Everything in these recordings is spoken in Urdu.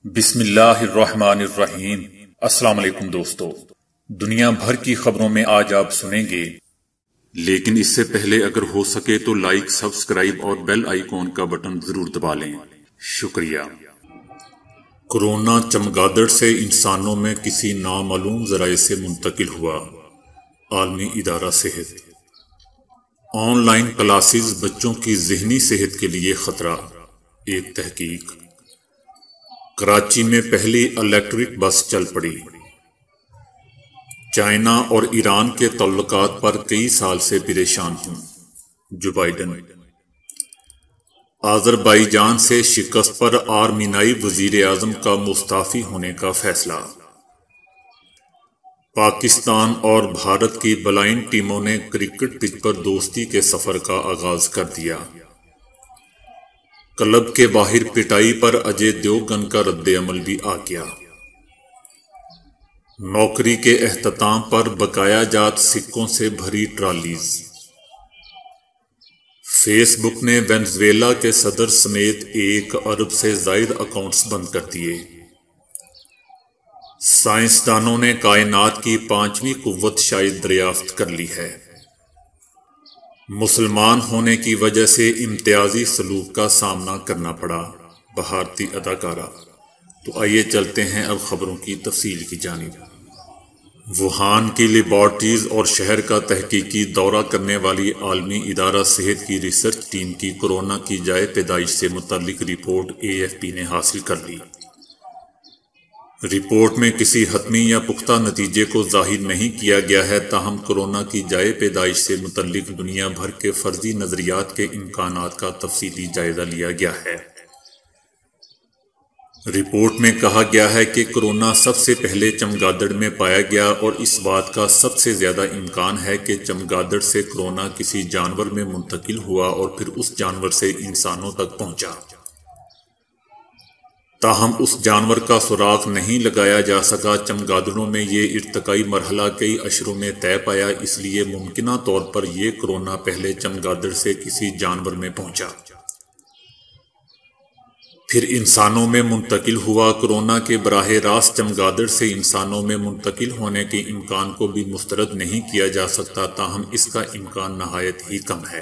بسم اللہ الرحمن الرحیم۔ السلام علیکم دوستو، دنیا بھر کی خبروں میں آج آپ سنیں گے، لیکن اس سے پہلے اگر ہو سکے تو لائک، سبسکرائب اور بیل آئیکن کا بٹن ضرور دبا لیں۔ شکریہ۔ کورونا چمگادڑ سے انسانوں میں کسی نامعلوم ذرائع سے منتقل ہوا۔ عالمی ادارہ صحت۔ آن لائن کلاسز بچوں کی ذہنی صحت کے لیے خطرہ، ایک تحقیق۔ کراچی میں پہلی الیکٹرک بس چل پڑی۔ چائنا اور ایران کے تعلقات پر کئی سال سے پریشان ہوں، جو بائیڈن۔ آذربائیجان سے شکست پر آرمینائی وزیر اعظم کا مستعفی ہونے کا فیصلہ۔ پاکستان اور بھارت کی بلائنڈ ٹیموں نے کرکٹ پچ پر دوستی کے سفر کا آغاز کر دیا۔ کلب کے باہر پٹائی پر اجے دیوگن کا رد عمل بھی آ گیا۔ نوکری کے اختتام پر بقایا جات سکوں سے بھری ٹرالیز۔ فیس بک نے وینزویلا کے صدر سمیت 1 ارب سے زائد اکاؤنٹس بند کر دیے۔ سائنسدانوں نے کائنات کی 5ویں قوت شاید دریافت کر لی ہے۔ مسلمان ہونے کی وجہ سے امتیازی سلوک کا سامنا کرنا پڑا، بھارتی اداکارہ۔ تو آئیے چلتے ہیں اب خبروں کی تفصیل کی جانب۔ ووہان کی لیبارٹریز اور شہر کا تحقیقی دورہ کرنے والی عالمی ادارہ صحت کی ریسرچ ٹیم کی کورونا کی جائے پیدائش سے متعلق رپورٹ AFP نے حاصل کر لی۔ رپورٹ میں کسی حتمی یا پختہ نتیجے کو ظاہر نہیں کیا گیا ہے، تاہم کورونا کی جائے پیدائش سے متعلق دنیا بھر کے فرضی نظریات کے امکانات کا تفصیلی جائزہ لیا گیا ہے۔ رپورٹ میں کہا گیا ہے کہ کورونا سب سے پہلے چمگادڑ میں پایا گیا اور اس بات کا سب سے زیادہ امکان ہے کہ چمگادڑ سے کورونا کسی جانور میں منتقل ہوا اور پھر اس جانور سے انسانوں تک پہنچا۔ تاہم اس جانور کا سراغ نہیں لگایا جا سکا۔ چمگادڑوں میں یہ ارتقائی مرحلہ کئی اشروں میں طے پایا، اس لیے ممکنہ طور پر یہ کورونا پہلے چمگادڑ سے کسی جانور میں پہنچا، پھر انسانوں میں منتقل ہوا۔ کورونا کے براہ راست چمگادڑ سے انسانوں میں منتقل ہونے کے امکان کو بھی مسترد نہیں کیا جا سکتا، تاہم اس کا امکان نہایت ہی کم ہے۔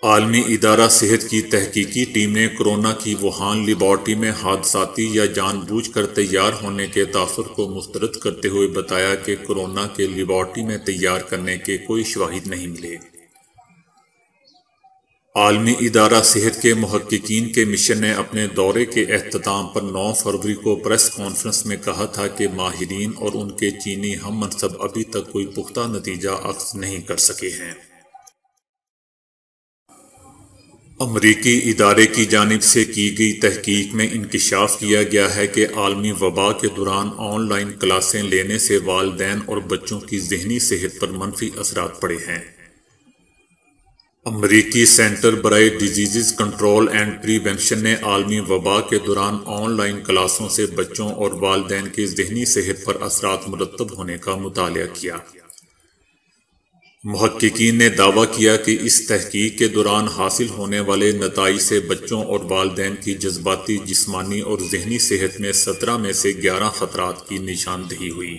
عالمی ادارہ صحت کی تحقیقی ٹیم نے کورونا کی ووہان لیبارٹری میں حادثاتی یا جان بوجھ کر تیار ہونے کے تاثر کو مسترد کرتے ہوئے بتایا کہ کورونا کے لیبارٹری میں تیار کرنے کے کوئی شواہد نہیں ملے۔ عالمی ادارہ صحت کے محققین کے مشن نے اپنے دورے کے اختتام پر 9 فروری کو پریس کانفرنس میں کہا تھا کہ ماہرین اور ان کے چینی ہم منصب ابھی تک کوئی پختہ نتیجہ اخذ نہیں کر سکے ہیں۔ امریکی ادارے کی جانب سے کی گئی تحقیق میں انکشاف کیا گیا ہے کہ عالمی وبا کے دوران آن لائن کلاسیں لینے سے والدین اور بچوں کی ذہنی صحت پر منفی اثرات پڑے ہیں۔ امریکی سینٹر برائے ڈیزیز کنٹرول اینڈ پریونشن نے عالمی وبا کے دوران آن لائن کلاسوں سے بچوں اور والدین کی ذہنی صحت پر اثرات مرتب ہونے کا مطالعہ کیا۔ محققین نے دعویٰ کیا کہ اس تحقیق کے دوران حاصل ہونے والے نتائج سے بچوں اور والدین کی جذباتی، جسمانی اور ذہنی صحت میں 17 میں سے 11 خطرات کی نشاندہی ہوئی۔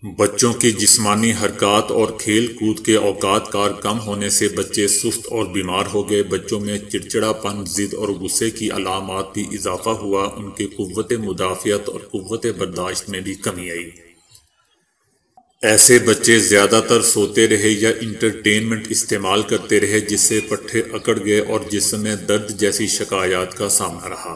بچوں کی جسمانی حرکات اور کھیل کود کے اوقات کار کم ہونے سے بچے سست اور بیمار ہو گئے۔ بچوں میں چڑچڑا پن، ضد اور غصے کی علامات بھی اضافہ ہوا۔ ان کی قوت مدافعت اور قوت برداشت میں بھی کمی آئی۔ ایسے بچے زیادہ تر سوتے رہے یا انٹرٹینمنٹ استعمال کرتے رہے، جس سے پٹھے اکڑ گئے اور جسم میں درد جیسی شکایات کا سامنا رہا۔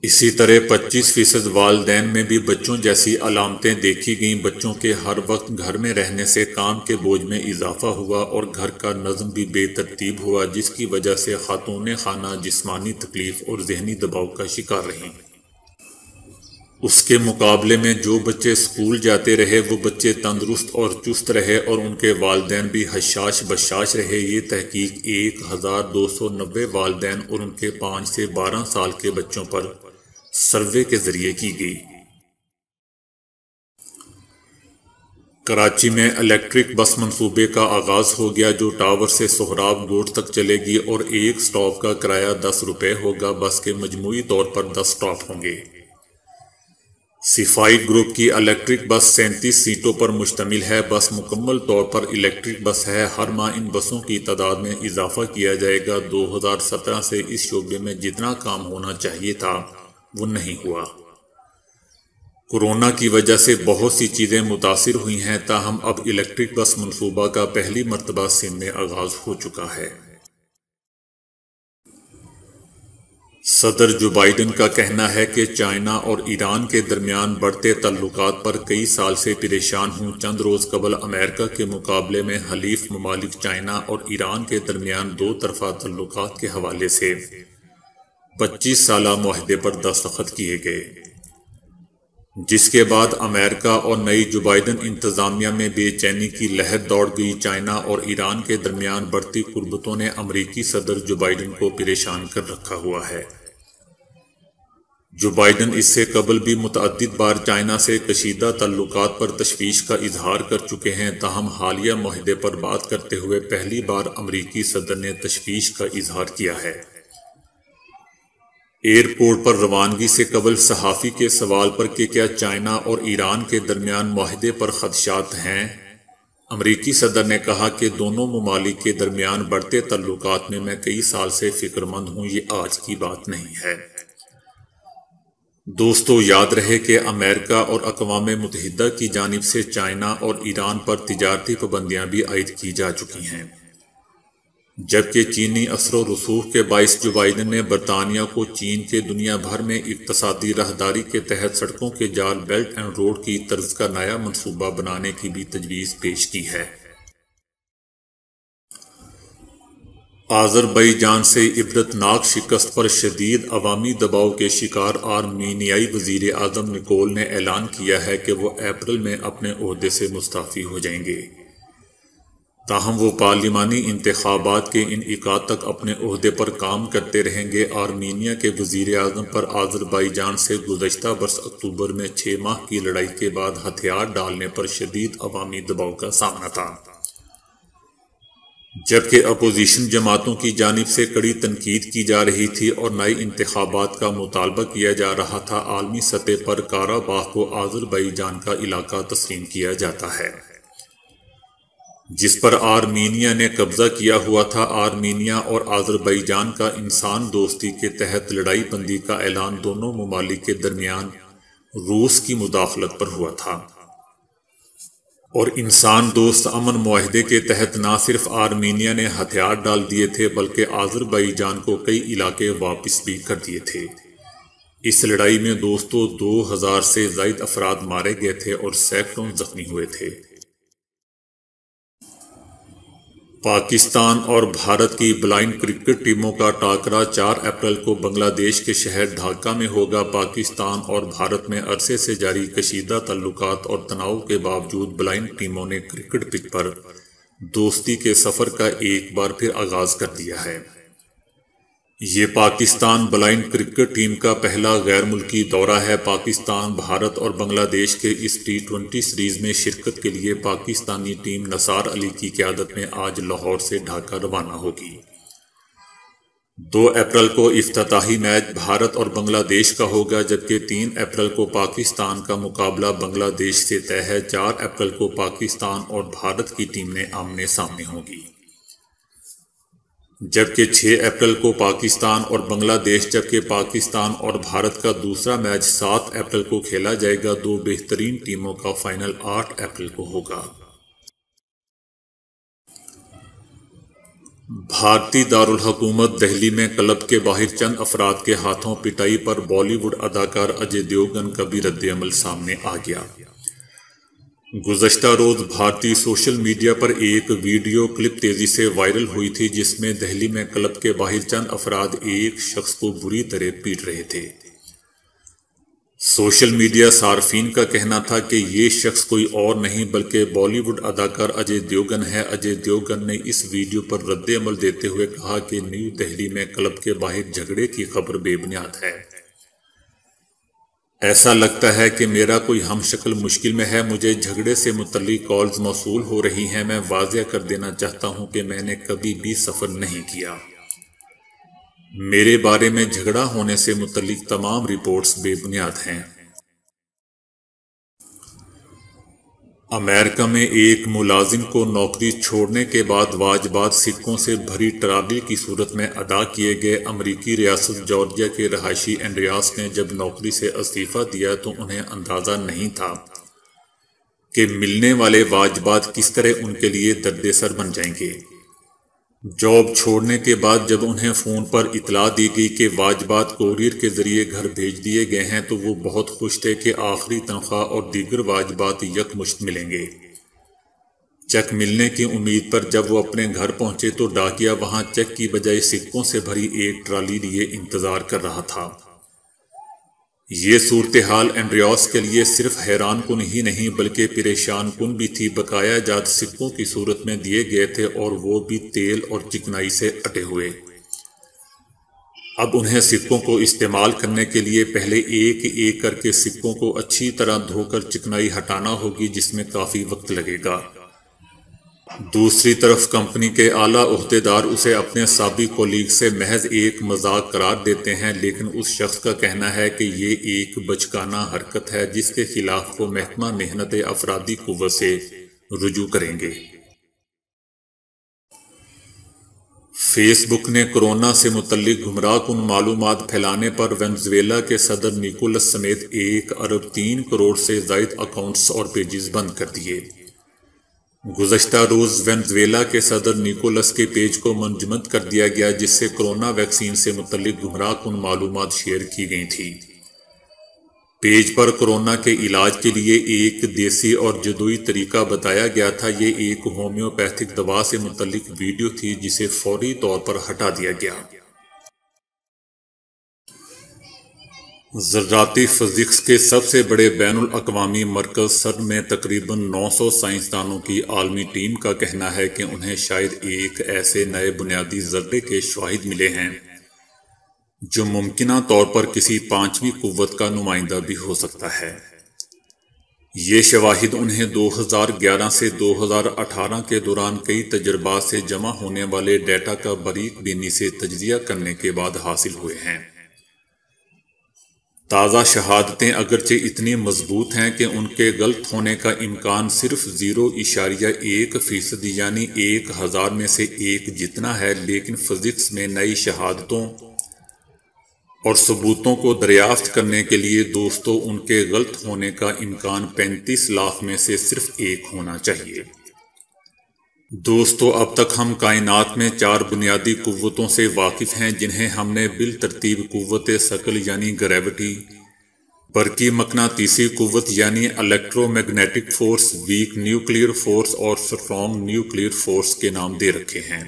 اسی طرح 25% والدین میں بھی بچوں جیسی علامتیں دیکھی گئیں۔ بچوں کے ہر وقت گھر میں رہنے سے کام کے بوجھ میں اضافہ ہوا اور گھر کا نظم بھی بے ترتیب ہوا، جس کی وجہ سے خاتون خانہ جسمانی تکلیف اور ذہنی دباؤ کا شکار رہیں۔ اس کے مقابلے میں جو بچے اسکول جاتے رہے وہ بچے تندرست اور چست رہے اور ان کے والدین بھی حشاش بشاش رہے۔ یہ تحقیق 1290 والدین اور ان کے 5 سے 12 سال کے بچوں پر سروے کے ذریعے کی گئی۔ کراچی میں الیکٹرک بس منصوبے کا آغاز ہو گیا، جو ٹاور سے سہراب گوٹ تک چلے گی اور ایک سٹاپ کا کرایہ 10 روپے ہوگا۔ بس کے مجموعی طور پر 10 سٹاپ ہوں گے۔ صفائی گروپ کی الیکٹرک بس 37 سیٹوں پر مشتمل ہے۔ بس مکمل طور پر الیکٹرک بس ہے۔ ہر ماہ ان بسوں کی تعداد میں اضافہ کیا جائے گا۔ 2017 سے اس شعبے میں جتنا کام ہونا چاہیے تھا وہ نہیں ہوا۔ کورونا کی وجہ سے بہت سی چیزیں متاثر ہوئی ہیں، تاہم اب الیکٹرک بس منصوبہ کا پہلی مرتبہ سندھ میں آغاز ہو چکا ہے۔ صدر جو بائیڈن کا کہنا ہے کہ چائنا اور ایران کے درمیان بڑھتے تعلقات پر کئی سال سے پریشان ہوں۔ چند روز قبل امریکہ کے مقابلے میں حلیف ممالک چائنا اور ایران کے درمیان دو طرفہ تعلقات کے حوالے سے 25 سالہ معاہدے پر دستخط کیے گئے، جس کے بعد امریکہ اور نئی جو بائیڈن انتظامیہ میں بے چینی کی لہر دوڑ گئی۔ چائنا اور ایران کے درمیان بڑھتی قربتوں نے امریکی صدر جو بائیڈن کو پریشان کر رکھا ہوا ہے۔ جو بائیڈن اس سے قبل بھی متعدد بار چائنا سے کشیدہ تعلقات پر تشویش کا اظہار کر چکے ہیں، تاہم حالیہ معاہدے پر بات کرتے ہوئے پہلی بار امریکی صدر نے تشویش کا اظہار کیا ہے۔ ایئرپورٹ پر روانگی سے قبل صحافی کے سوال پر کہ کیا چائنا اور ایران کے درمیان معاہدے پر خدشات ہیں، امریکی صدر نے کہا کہ دونوں ممالک کے درمیان بڑھتے تعلقات میں کئی سال سے فکر مند ہوں، یہ آج کی بات نہیں ہے۔ دوستو، یاد رہے کہ امریکہ اور اقوام متحدہ کی جانب سے چائنا اور ایران پر تجارتی پابندیاں بھی عائد کی جا چکی ہیں، جبکہ چینی اثر و رسوخ کے باعث جو بائیڈن نے برطانیہ کو چین کے دنیا بھر میں اقتصادی راہداری کے تحت سڑکوں کے جال بیلٹ اینڈ روڈ کی طرز کا نیا منصوبہ بنانے کی بھی تجویز پیش کی ہے۔ آذربائیجان سے عبرتناک شکست پر شدید عوامی دباؤ کے شکار آرمینیائی وزیر اعظم نکول نے اعلان کیا ہے کہ وہ اپریل میں اپنے عہدے سے مستعفی ہو جائیں گے، تاہم وہ پارلیمانی انتخابات کے انعقاد تک اپنے عہدے پر کام کرتے رہیں گے۔ آرمینیا کے وزیر اعظم پر آذربائیجان سے گزشتہ برس اکتوبر میں 6 ماہ کی لڑائی کے بعد ہتھیار ڈالنے پر شدید عوامی دباؤ کا سامنا تھا، جبکہ اپوزیشن جماعتوں کی جانب سے کڑی تنقید کی جا رہی تھی اور نئے انتخابات کا مطالبہ کیا جا رہا تھا۔ عالمی سطح پر قاراباغ کو آذربائیجان کا علاقہ تسلیم کیا جاتا ہے، جس پر آرمینیا نے قبضہ کیا ہوا تھا۔ آرمینیا اور آذربائیجان کا انسان دوستی کے تحت لڑائی بندی کا اعلان دونوں ممالک کے درمیان روس کی مداخلت پر ہوا تھا، اور انسان دوست امن معاہدے کے تحت نہ صرف آرمینیا نے ہتھیار ڈال دیے تھے بلکہ آذربائیجان کو کئی علاقے واپس بھی کر دیے تھے۔ اس لڑائی میں 2000 سے زائد افراد مارے گئے تھے اور سینکڑوں زخمی ہوئے تھے۔ پاکستان اور بھارت کی بلائنڈ کرکٹ ٹیموں کا ٹاکرا 4 اپریل کو بنگلہ دیش کے شہر ڈھاکہ میں ہوگا۔ پاکستان اور بھارت میں عرصے سے جاری کشیدہ تعلقات اور تناؤ کے باوجود بلائنڈ ٹیموں نے کرکٹ پچ پر دوستی کے سفر کا ایک بار پھر آغاز کر دیا ہے۔ یہ پاکستان بلائنڈ کرکٹ ٹیم کا پہلا غیر ملکی دورہ ہے۔ پاکستان، بھارت اور بنگلہ دیش کے اس T20 سیریز میں شرکت کے لیے پاکستانی ٹیم نثار علی کی قیادت میں آج لاہور سے ڈھاکہ روانہ ہوگی۔ 2 اپریل کو افتتاحی میچ بھارت اور بنگلہ دیش کا ہوگا، جبکہ 3 اپریل کو پاکستان کا مقابلہ بنگلہ دیش سے طے ہے۔ 4 اپریل کو پاکستان اور بھارت کی ٹیمیں آمنے سامنے ہوں گی، جبکہ 6 اپریل کو پاکستان اور بنگلہ دیش، جبکہ پاکستان اور بھارت کا دوسرا میچ 7 اپریل کو کھیلا جائے گا۔ 2 بہترین ٹیموں کا فائنل 8 اپریل کو ہوگا۔ بھارتی دارالحکومت دہلی میں کلب کے باہر چند افراد کے ہاتھوں پٹائی پر بالی ووڈ اداکار اجے دیوگن کا بھی رد عمل سامنے آ گیا۔ گزشتہ روز بھارتی سوشل میڈیا پر ایک ویڈیو کلپ تیزی سے وائرل ہوئی تھی، جس میں دہلی میں کلب کے باہر چند افراد ایک شخص کو بری طرح پیٹ رہے تھے۔ سوشل میڈیا صارفین کا کہنا تھا کہ یہ شخص کوئی اور نہیں بلکہ بالی ووڈ اداکار اجے دیوگن ہے۔ اجے دیوگن نے اس ویڈیو پر رد عمل دیتے ہوئے کہا کہ نیو دہلی میں کلب کے باہر جھگڑے کی خبر بے بنیاد ہے۔ ایسا لگتا ہے کہ میرا کوئی ہم شکل مشکل میں ہے، مجھے جھگڑے سے متعلق کالز موصول ہو رہی ہیں۔ میں واضح کر دینا چاہتا ہوں کہ میں نے کبھی بھی سفر نہیں کیا۔ میرے بارے میں جھگڑا ہونے سے متعلق تمام رپورٹس بے بنیاد ہیں۔ امریکہ میں ایک ملازم کو نوکری چھوڑنے کے بعد واجبات سکوں سے بھری ٹرالی کی صورت میں ادا کیے گئے۔ امریکی ریاست جارجیا کے رہائشی اینڈریاس نے جب نوکری سے استعفیٰ دیا تو انہیں اندازہ نہیں تھا کہ ملنے والے واجبات کس طرح ان کے لیے درد سر بن جائیں گے۔ جاب چھوڑنے کے بعد جب انہیں فون پر اطلاع دی گئی کہ واجبات کوریئر کے ذریعے گھر بھیج دیے گئے ہیں تو وہ بہت خوش تھے کہ آخری تنخواہ اور دیگر واجبات یکمشت ملیں گے۔ چیک ملنے کی امید پر جب وہ اپنے گھر پہنچے تو ڈاکیا وہاں چیک کی بجائے سکوں سے بھری ایک ٹرالی لیے انتظار کر رہا تھا۔ یہ صورتحال اینڈریاس کے لیے صرف حیران کن ہی نہیں بلکہ پریشان کن بھی تھی۔ بقایا جات سکوں کی صورت میں دیے گئے تھے اور وہ بھی تیل اور چکنائی سے اٹے ہوئے۔ اب انہیں سکوں کو استعمال کرنے کے لیے پہلے ایک ایک کر کے سکوں کو اچھی طرح دھو کر چکنائی ہٹانا ہوگی، جس میں کافی وقت لگے گا۔ دوسری طرف کمپنی کے اعلیٰ عہدیدار اسے اپنے سابق کولیگ سے محض ایک مذاق قرار دیتے ہیں، لیکن اس شخص کا کہنا ہے کہ یہ ایک بچکانہ حرکت ہے جس کے خلاف وہ محکمہ محنت افرادی قوت سے رجوع کریں گے۔ فیس بک نے کورونا سے متعلق گمراہ کن معلومات پھیلانے پر وینزویلا کے صدر نیکولس سمیت 1 ارب 3 کروڑ سے زائد اکاؤنٹس اور پیجز بند کر دیے۔ گزشتہ روز وینزویلا کے صدر نیکولس کے پیج کو منجمد کر دیا گیا جس سے کورونا ویکسین سے متعلق گمراہ کن معلومات شیئر کی گئی تھی۔ پیج پر کورونا کے علاج کے لیے ایک دیسی اور جدوئی طریقہ بتایا گیا تھا۔ یہ ایک ہومیوپیتھک دوا سے متعلق ویڈیو تھی جسے فوری طور پر ہٹا دیا گیا۔ ذراتی فزکس کے سب سے بڑے بین الاقوامی مرکز سرن میں تقریباً 900 سائنسدانوں کی عالمی ٹیم کا کہنا ہے کہ انہیں شاید ایک ایسے نئے بنیادی ذرے کے شواہد ملے ہیں جو ممکنہ طور پر کسی 5ویں قوت کا نمائندہ بھی ہو سکتا ہے۔ یہ شواہد انہیں 2011 سے 2018 کے دوران کئی تجربات سے جمع ہونے والے ڈیٹا کا باریک بینی سے تجزیہ کرنے کے بعد حاصل ہوئے ہیں۔ تازہ شہادتیں اگرچہ اتنی مضبوط ہیں کہ ان کے غلط ہونے کا امکان صرف 0.1% یعنی 1000 میں سے 1 جتنا ہے، لیکن فزکس میں نئی شہادتوں اور ثبوتوں کو دریافت کرنے کے لیے دوستو ان کے غلط ہونے کا امکان 35 لاکھ میں سے صرف 1 ہونا چاہیے۔ دوستو اب تک ہم کائنات میں 4 بنیادی قوتوں سے واقف ہیں جنہیں ہم نے بالترتیب قوت ثقل یعنی گریوٹی، برقی مقناطیسی قوت یعنی electromagnetic force, weak nuclear force اور اسٹرانگ نیوکلیئر فورس کے نام دے رکھے ہیں۔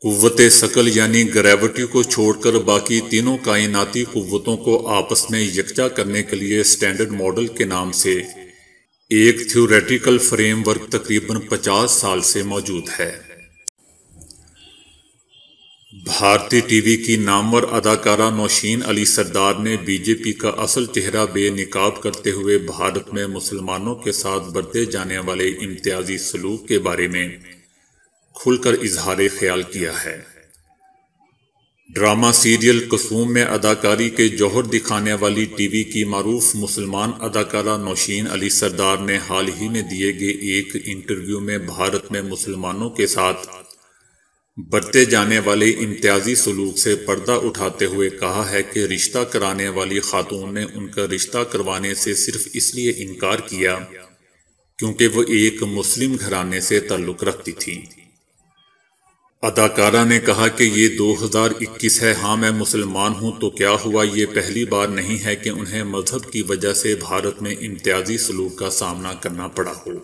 قوت ثقل یعنی گریوٹی کو چھوڑ کر باقی تینوں کائناتی قوتوں کو آپس میں یکجا کرنے کے لیے اسٹینڈرڈ ماڈل کے نام سے ایک تھیوریٹیکل فریم ورک تقریباً 50 سال سے موجود ہے۔ بھارتی ٹی وی کی نامور اداکارہ نوشین علی سردار نے بی جے پی کا اصل چہرہ بے نقاب کرتے ہوئے بھارت میں مسلمانوں کے ساتھ برتے جانے والے امتیازی سلوک کے بارے میں کھل کر اظہار خیال کیا ہے۔ ڈرامہ سیریل کسوم میں اداکاری کے جوہر دکھانے والی ٹی وی کی معروف مسلمان اداکارہ نوشین علی سردار نے حال ہی میں دیے گئے ایک انٹرویو میں بھارت میں مسلمانوں کے ساتھ برتے جانے والے امتیازی سلوک سے پردہ اٹھاتے ہوئے کہا ہے کہ رشتہ کرانے والی خاتون نے ان کا رشتہ کروانے سے صرف اس لیے انکار کیا کیونکہ وہ ایک مسلم گھرانے سے تعلق رکھتی تھی۔ اداکارہ نے کہا کہ یہ 2021 ہے، ہاں میں مسلمان ہوں تو کیا ہوا، یہ پہلی بار نہیں ہے کہ انہیں مذہب کی وجہ سے بھارت میں امتیازی سلوک کا سامنا کرنا پڑا ہو،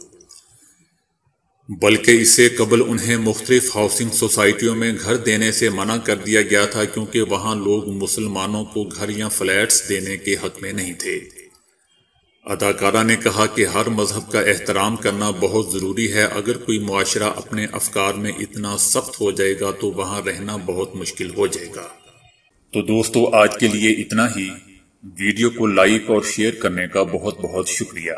بلکہ اس سے قبل انہیں مختلف ہاؤسنگ سوسائٹیوں میں گھر دینے سے منع کر دیا گیا تھا کیونکہ وہاں لوگ مسلمانوں کو گھر یا فلیٹس دینے کے حق میں نہیں تھے۔ اداکارہ نے کہا کہ ہر مذہب کا احترام کرنا بہت ضروری ہے، اگر کوئی معاشرہ اپنے افکار میں اتنا سخت ہو جائے گا تو وہاں رہنا بہت مشکل ہو جائے گا۔ تو دوستو آج کے لیے اتنا ہی۔ ویڈیو کو لائک اور شیئر کرنے کا بہت بہت شکریہ۔